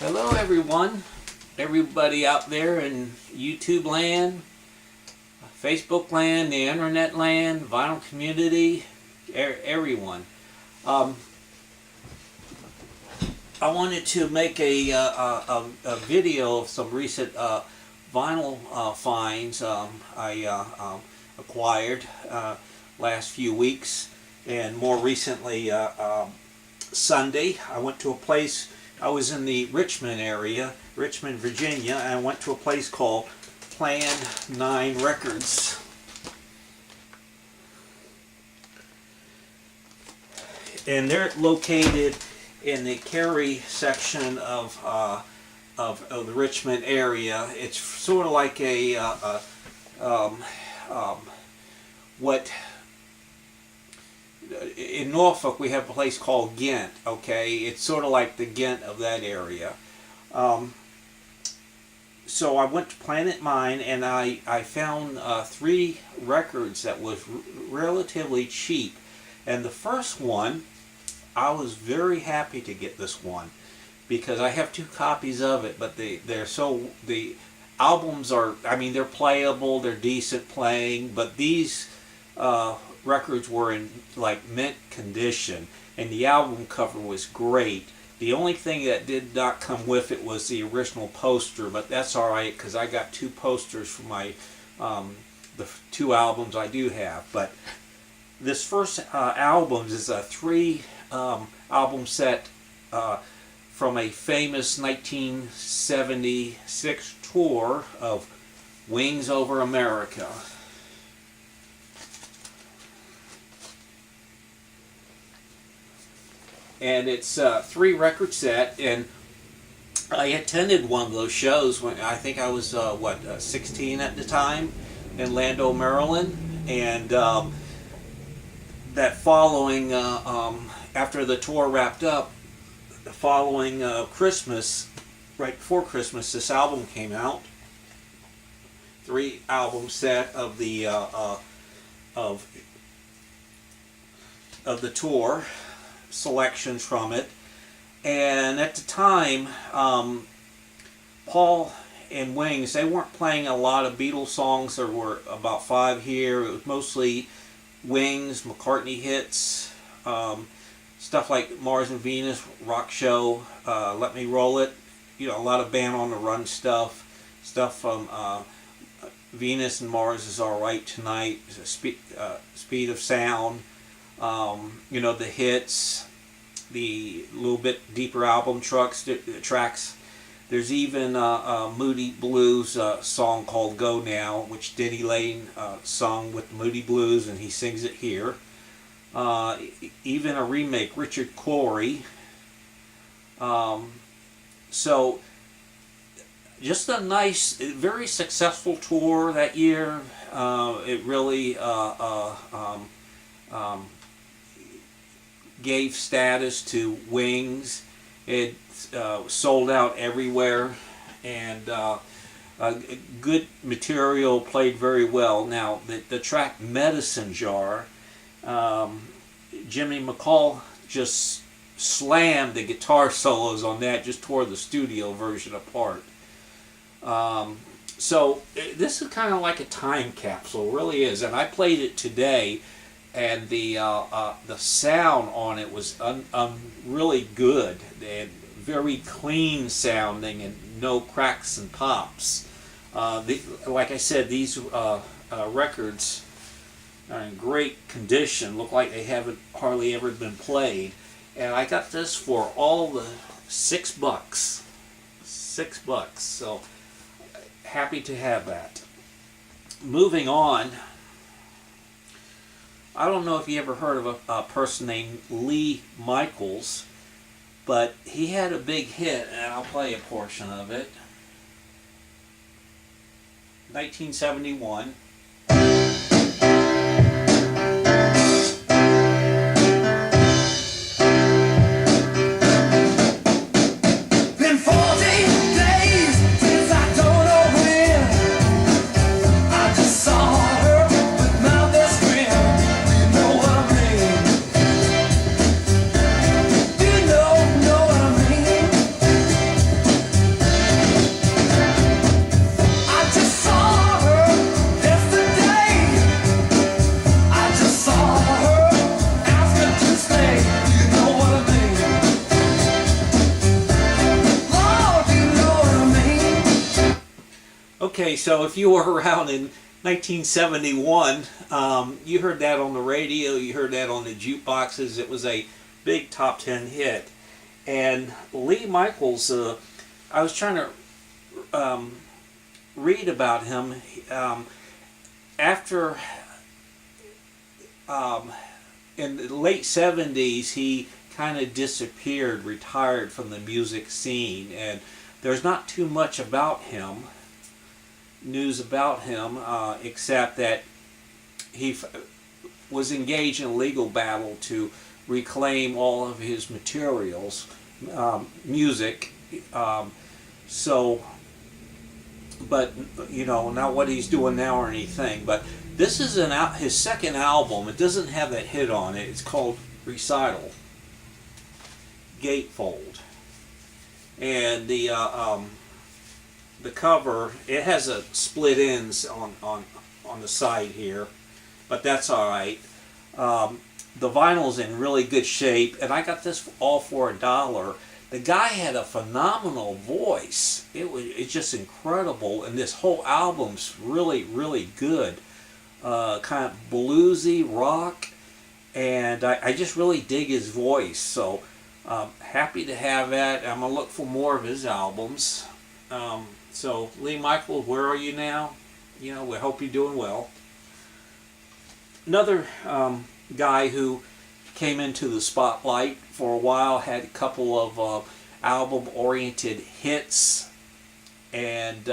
Hello everyone, everybody out there in YouTube land, Facebook land, the internet land, vinyl community, everyone. I wanted to make a video of some recent vinyl finds I acquired last few weeks, and more recently Sunday I went to a place. I was in the Richmond area, Richmond, Virginia, and I went to a place called Plan 9 Records. And they're located in the Cary section of the Richmond area. It's sort of like what in Norfolk we have a place called Ghent. Okay, it's sort of like the Ghent of that area. So I went to Planet Mine, and I found 3 records that was relatively cheap. And the first one, I was very happy to get this one because I have 2 copies of it, but the albums are, I mean, they're playable, they're decent playing, but these records were in like mint condition, and the album cover was great. The only thing that did not come with it was the original poster, but that's alright because I got 2 posters for my the 2 albums I do have. But this first album is a 3 album set from a famous 1976 tour of Wings Over America. And it's a 3 record set, and I attended one of those shows when I think I was 16 at the time in Lando, Maryland, and that following after the tour wrapped up, the following Christmas, right before Christmas, this album came out. 3 album set of the of the tour, selections from it. And at the time, Paul and Wings, they weren't playing a lot of Beatles songs. There were about 5 here. It was mostly Wings, McCartney hits, stuff like Mars and Venus, Rock Show, Let Me Roll It, you know, a lot of Band on the Run stuff from Venus and Mars Is Alright Tonight, Speed of Sound, you know, the hits, the little bit deeper album tracks. There's even a Moody Blues song called Go Now, which Denny Lane sung with the Moody Blues, and he sings it here. Even a remake, Richard Corey. So just a nice, very successful tour that year. It really gave status to Wings. It sold out everywhere, and good material, played very well. Now the track Medicine Jar, Jimmy McCall just slammed the guitar solos on that, just tore the studio version apart. So this is kind of like a time capsule, it really is. And I played it today, and the sound on it was really good and very clean sounding, and no cracks and pops. Like I said, these records are in great condition, look like they haven't hardly ever been played. And I got this for all the $6. $6, so happy to have that. Moving on, I don't know if you ever heard of a person named Lee Michaels, but he had a big hit, and I'll play a portion of it. 1971. Okay, so if you were around in 1971, you heard that on the radio, you heard that on the jukeboxes. It was a big top 10 hit. And Lee Michaels, I was trying to read about him. After, in the late 70s, he kind of disappeared, retired from the music scene, and there's not too much about him, news about him, except that he was engaged in a legal battle to reclaim all of his materials, music. But you know, not what he's doing now or anything. But this is his second album. It doesn't have that hit on it. It's called Recital, Gatefold, and the cover, it has a split ends on the side here, but that's all right. The vinyl's in really good shape, and I got this all for $1. The guy had a phenomenal voice. It's just incredible, and this whole album's really, really good. Kind of bluesy rock, and I just really dig his voice. So happy to have that. I'm gonna look for more of his albums. So Lee Michaels, where are you now? You know, we hope you're doing well. Another guy who came into the spotlight for a while, had a couple of album-oriented hits, and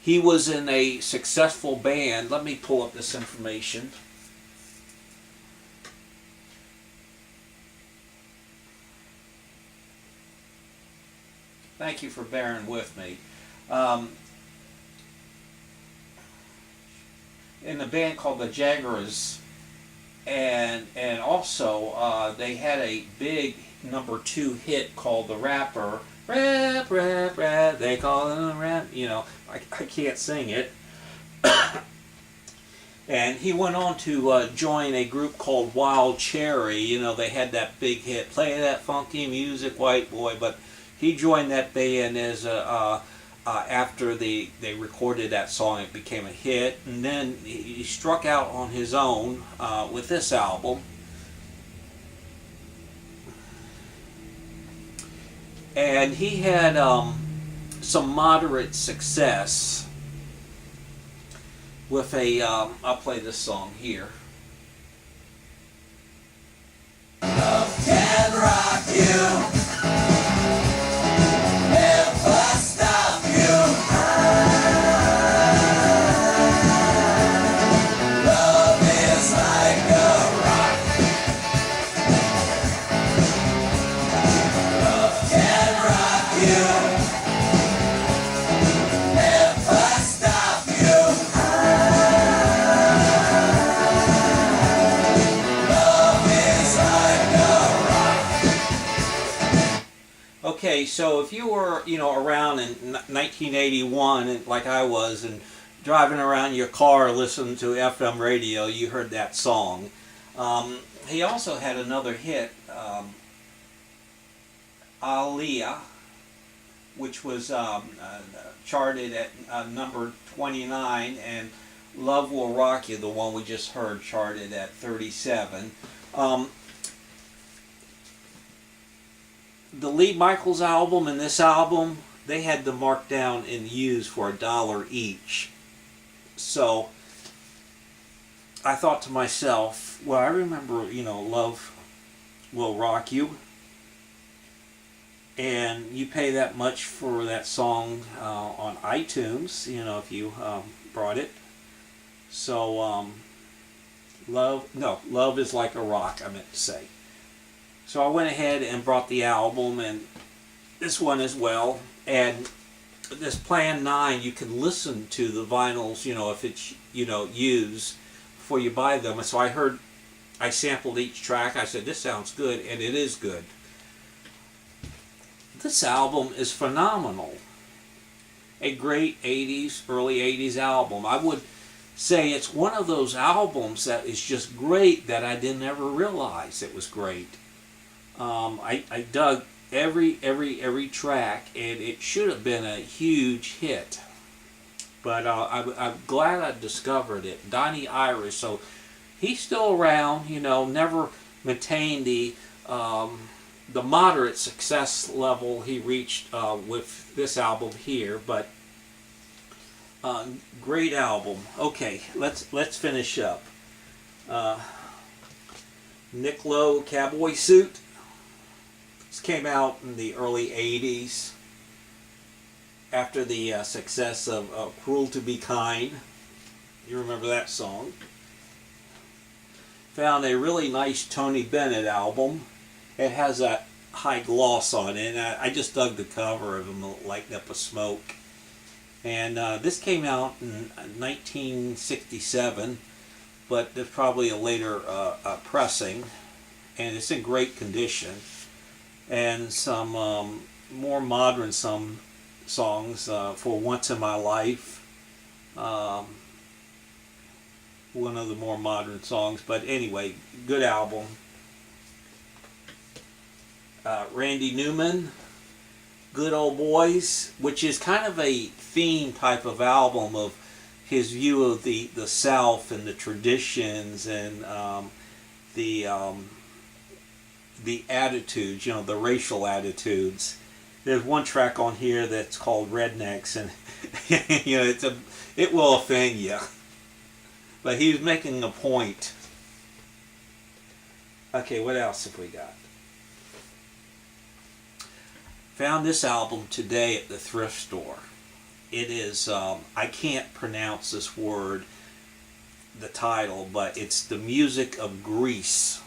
he was in a successful band. Let me pull up this information. Thank you for bearing with me. In a band called the Jaggers, and also they had a big #2 hit called The Rapper. Rap, rap, rap, they call it a rap. You know, I can't sing it. And he went on to join a group called Wild Cherry. You know, they had that big hit, Play That Funky Music, White Boy. But he joined that band as after they recorded that song, it became a hit. And then he struck out on his own with this album. And he had some moderate success with a, I'll play this song here. Love can rock you. Okay, so if you were, you know, around in 1981, and like I was, and driving around your car listening to FM radio, you heard that song. He also had another hit, Aliyah, which was charted at number 29, and Love Will Rock You, the one we just heard, charted at 37. The Lee Michaels album and this album, they had them marked down and used for $1 each. So I thought to myself, well, I remember, you know, Love Will Rock You, and you pay that much for that song on iTunes, you know, if you brought it. So Love Is Like a Rock, I meant to say. So I went ahead and brought the album, and this one as well. And this Plan 9, you can listen to the vinyls, you know, if it's, you know, used before you buy them. And so I sampled each track. I said, this sounds good, and it is good. This album is phenomenal. A great 80s, early 80s album. I would say it's one of those albums that is just great that I didn't ever realize it was great. I dug every track, and it should have been a huge hit. but I'm glad I discovered it. Donnie Irish, so he's still around. You know, never maintained the moderate success level he reached with this album here, but great album. Okay, let's finish up. Nick Lowe, Cowboy Suit. This came out in the early 80s after the success of Cruel to Be Kind. You remember that song. Found a really nice Tony Bennett album. It has that high gloss on it, and I just dug the cover of him lighting up a smoke. And this came out in 1967, but there's probably a later pressing, and it's in great condition. And some more modern songs, For Once in My Life, one of the more modern songs, but anyway, good album. Randy Newman, Good Old Boys, which is kind of a theme type of album of his view of the South and the traditions and the attitudes, you know, the racial attitudes. There's one track on here that's called Rednecks, and you know, it will offend you, but he was making a point. Okay, what else have we got? Found this album today at the thrift store. It is, I can't pronounce this word, the title, but it's The Music of Greece.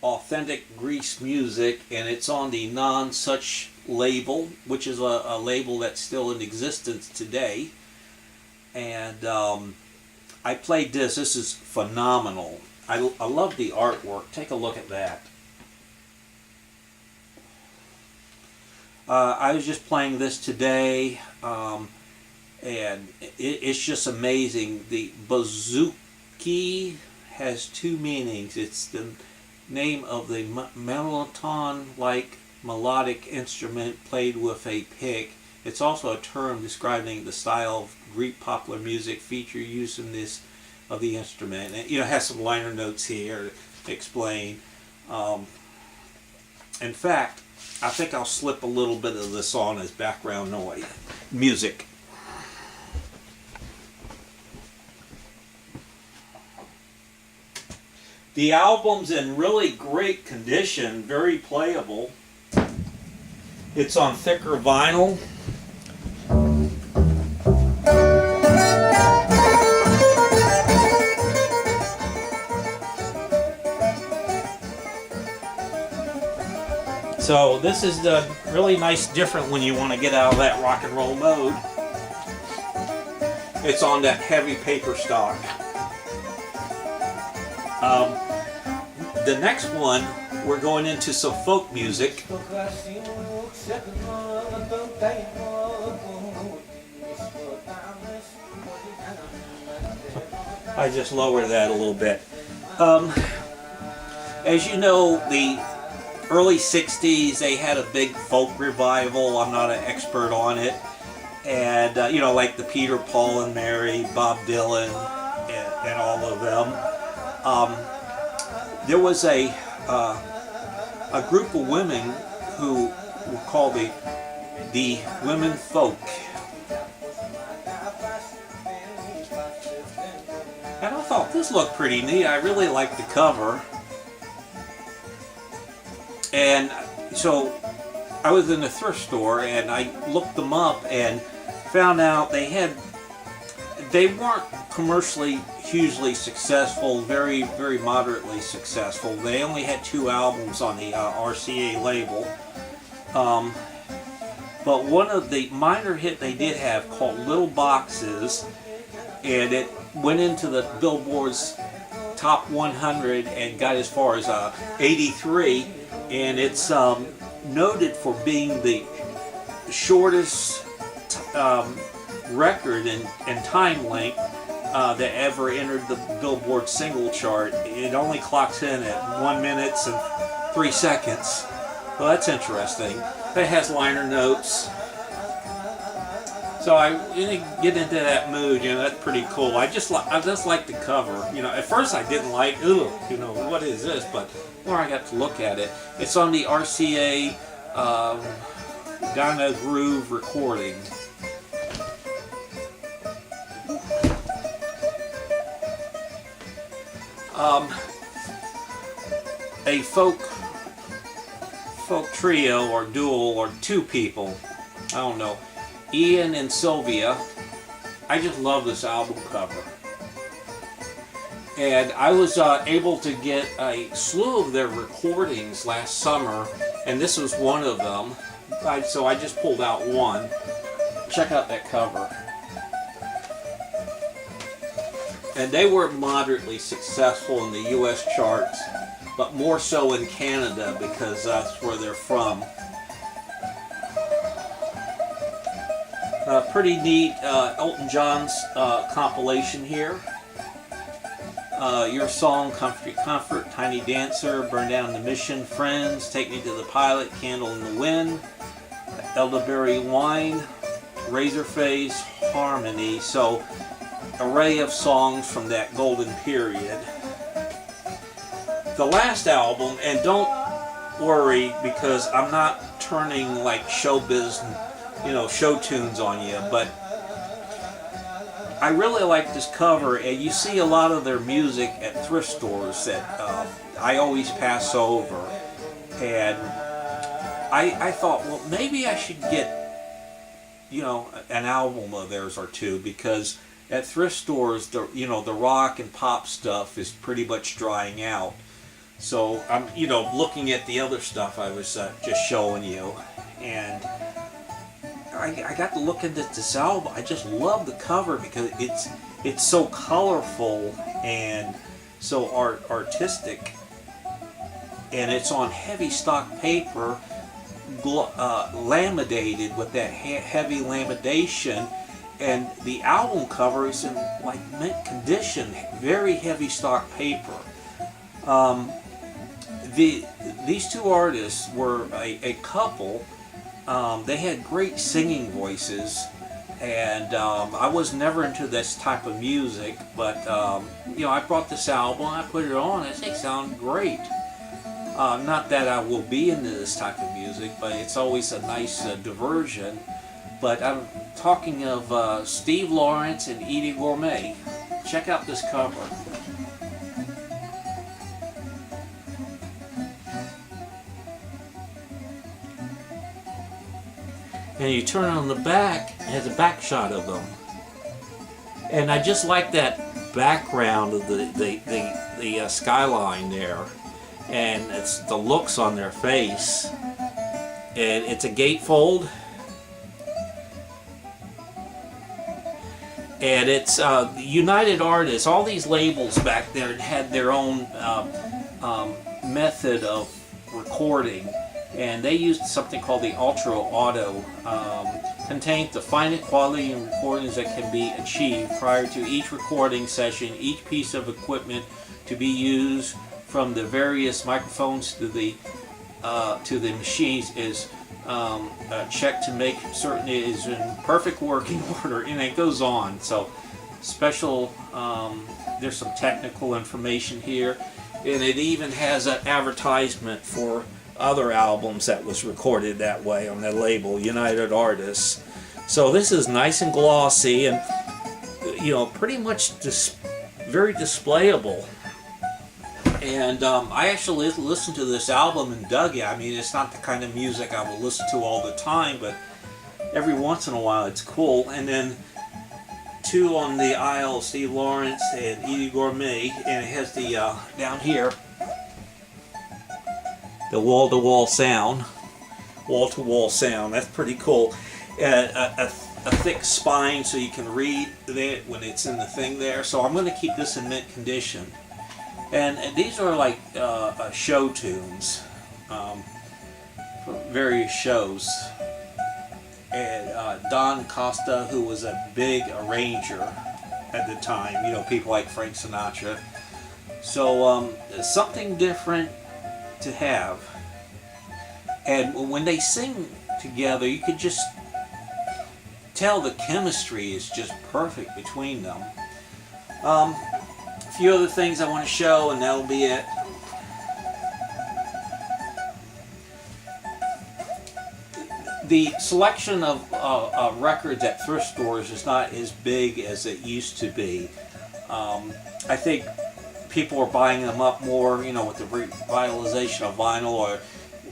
Authentic Greece music, and it's on the Non-Such label, which is a label that's still in existence today. And I played this. This is phenomenal. I love the artwork. Take a look at that. I was just playing this today, and it's just amazing. The bouzouki has two meanings. It's the name of the melloton-like melodic instrument played with a pick. It's also a term describing the style of Greek popular music feature use in this of the instrument. And, you know, it has some liner notes here to explain. In fact, I think I'll slip a little bit of this on as background noise music. The album's in really great condition, very playable. It's on thicker vinyl. So this is the really nice, different when you want to get out of that rock and roll mode. It's on that heavy paper stock. The next one, we're going into some folk music. I just lowered that a little bit. As you know, the early 60s, they had a big folk revival. I'm not an expert on it. And, you know, like the Peter, Paul and Mary, Bob Dylan, and all of them. There was a group of women who were called the Women Folk. And I thought this looked pretty neat. I really liked the cover. And so I was in the thrift store and I looked them up and found out they weren't commercially hugely successful, very, very moderately successful. They only had 2 albums on the RCA label. But one of the minor hit they did have called Little Boxes, and it went into the Billboard's top 100 and got as far as 83, and it's noted for being the shortest record and time length that ever entered the Billboard single chart. It only clocks in at 1 minute and 3 seconds. Well, that's interesting. It has liner notes. So I didn't get into that mood, you know. That's pretty cool. I just like the cover, you know. At first I didn't like, ugh, you know, what is this? But the more I got to look at it, it's on the RCA Ghana Groove recording. A folk trio or duo or two people, I don't know, Ian and Sylvia. I just love this album cover. And I was able to get a slew of their recordings last summer, and this was one of them. So I just pulled out one. Check out that cover. And they were moderately successful in the US charts, but more so in Canada because that's where they're from. Pretty neat Elton John's compilation here. Your Song, Comfort, Tiny Dancer, Burn Down the Mission, Friends, Take Me to the Pilot, Candle in the Wind, Elderberry Wine, Razorface, Harmony. So, array of songs from that golden period. The last album, and don't worry because I'm not turning like showbiz, you know, show tunes on you, but I really like this cover, and you see a lot of their music at thrift stores that I always pass over. And I thought, well, maybe I should get, you know, an album of theirs or two, because at thrift stores, the rock and pop stuff is pretty much drying out. So I'm, you know, looking at the other stuff I was just showing you, and I got to look into this album. I just love the cover because it's so colorful and so artistic, and it's on heavy stock paper, laminated with that heavy lamination, and the album cover is in like mint condition, very heavy stock paper. These two artists were a couple. They had great singing voices, and I was never into this type of music, but you know, I brought this album, I put it on, and it sounded great. Not that I will be into this type of music, but it's always a nice diversion. But I'm talking of Steve Lawrence and Edie Gourmet. Check out this cover. And you turn on the back, it has a back shot of them. And I just like that background of the skyline there. And it's the looks on their face. And it's a gatefold. And it's United Artists. All these labels back there had their own method of recording. And they used something called the Ultra Auto. Contains the finest quality in recordings that can be achieved prior to each recording session. Each piece of equipment to be used, from the various microphones to the machines, is checked to make certain it is in perfect working order, and it goes on. So special, there's some technical information here, and it even has an advertisement for other albums that was recorded that way on that label, United Artists. So this is nice and glossy, and you know, pretty much very displayable. And I actually listened to this album and dug it. I mean, it's not the kind of music I will listen to all the time, but every once in a while it's cool. And then two on the aisle, Steve Lawrence and Edie Gourmet, and it has the down here, the wall-to-wall sound. Wall-to-wall sound, that's pretty cool. A thick spine so you can read it when it's in the thing there. So I'm going to keep this in mint condition. And these are like show tunes for various shows. And Don Costa, who was a big arranger at the time, you know, people like Frank Sinatra. So something different to have. And when they sing together, you could just tell the chemistry is just perfect between them. A few other things I want to show, and that'll be it. The selection of records at thrift stores is not as big as it used to be. I think people are buying them up more, you know, with the revitalization of vinyl, or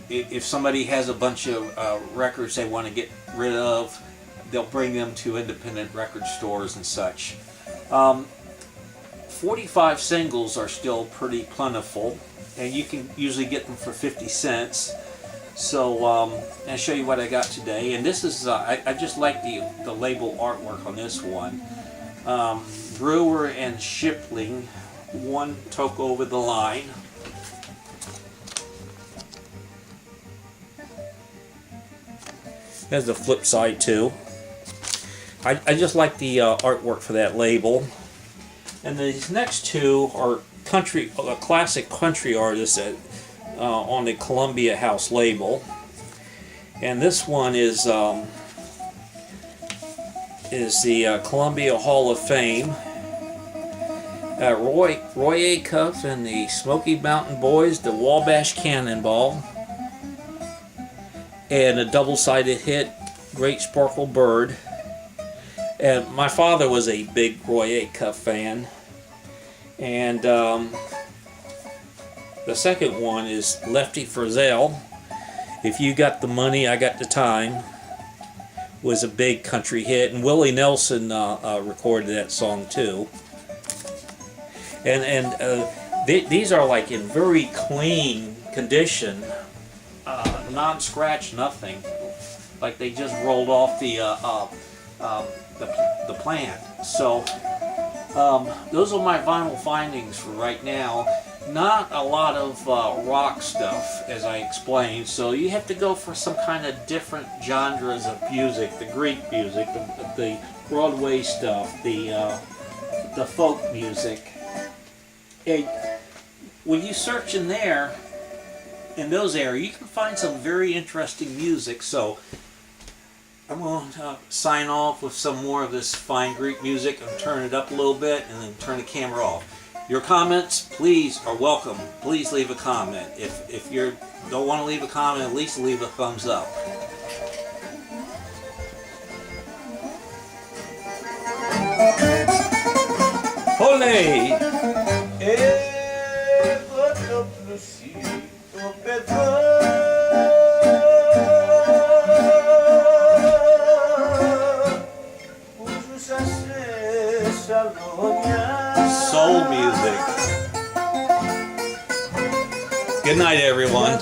if somebody has a bunch of records they want to get rid of, they'll bring them to independent record stores and such. 45 singles are still pretty plentiful, and you can usually get them for 50 cents. So I'll show you what I got today. And this is, I just like the label artwork on this one. Brewer and Shipling, one took over the line. There's the flip side too. I just like the artwork for that label. And these next two are classic country artists on the Columbia House label. And this one is the Columbia Hall of Fame. Roy Acuff and the Smoky Mountain Boys, the Wabash Cannonball, and a double-sided hit, Great Sparkle Bird. And my father was a big Roy Acuff fan. And the second one is Lefty Frizzell, If You Got the Money, I Got the Time, was a big country hit, and Willie Nelson recorded that song too. And these are like in very clean condition, non-scratch, nothing. Like they just rolled off the plant. So those are my vinyl findings for right now. Not a lot of rock stuff, as I explained, so you have to go for some kind of different genres of music, the Greek music, the Broadway stuff, the folk music. And when you search in there, in those areas, you can find some very interesting music. So I'm going to sign off with some more of this fine Greek music and turn it up a little bit and then turn the camera off. Your comments, please, are welcome. Please leave a comment. If you don't want to leave a comment, at least leave a thumbs up. Olé! Soul music. Good night, everyone.